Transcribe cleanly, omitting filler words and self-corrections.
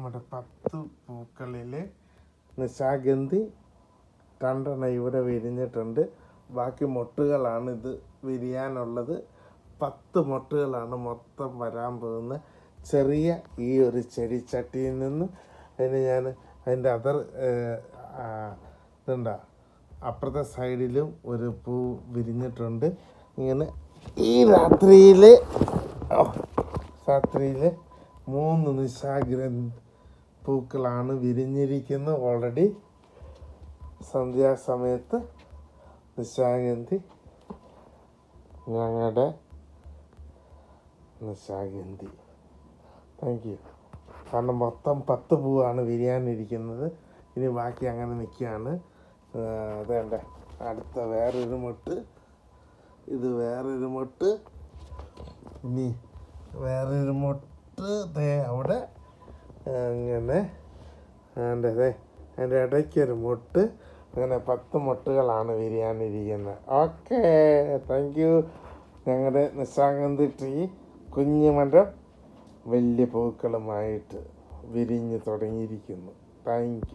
നമ്മുടെ 10 പൂക്കളിൽ നിശാഗന്ധി 2 ഇവിടെ വിരിഞ്ഞിട്ടുണ്ട്. ബാക്കി മൊട്ടുകളാണ് ഇത് വിരിയാനുള്ളത്. 10 മൊട്ടുകളാണ് മൊത്തം വരാൻ പോകുന്ന ചെറിയ ഈ ഒരു ചെടിച്ചട്ടിയിൽ നിന്ന്. അതിന് ഞാൻ അതിൻ്റെ ഇതുണ്ടാ അപ്പുറത്തെ സൈഡിലും ഒരു പൂ വിരിഞ്ഞിട്ടുണ്ട്. ഇങ്ങനെ ഈ രാത്രിയിൽ 3 നിശാഗന്ധി പൂക്കളാണ് വിരിഞ്ഞിരിക്കുന്നത്. ഓൾറെഡി സന്ധ്യാസമയത്ത് നിശാഗന്ധി, ഞങ്ങളുടെ നിശാഗന്ധി. Thank you. കാരണം മൊത്തം 10 പൂവാണ് വിരിയാനിരിക്കുന്നത്. ഇനി ബാക്കി അങ്ങനെ നിൽക്കുകയാണ്. അതേണ്ട അടുത്ത വേറൊരു മൊട്ട്, ഇത് വേറൊരു മൊട്ട്, ഇനി വേറൊരു മൊട്ട് അവിടെ അങ്ങനെ അതിൻ്റെ ഇടയ്ക്കൊരു മൊട്ട്. അങ്ങനെ 10 മൊട്ടുകളാണ് വിരിയാനിരിക്കുന്നത്. Okay, thank you. ഞങ്ങളുടെ നിശാഗന്ധി ട്രീ കുഞ്ഞു മരം വലിയ പൂക്കളുമായിട്ട് വിരിഞ്ഞ് തുടങ്ങിയിരിക്കുന്നു. Thank U.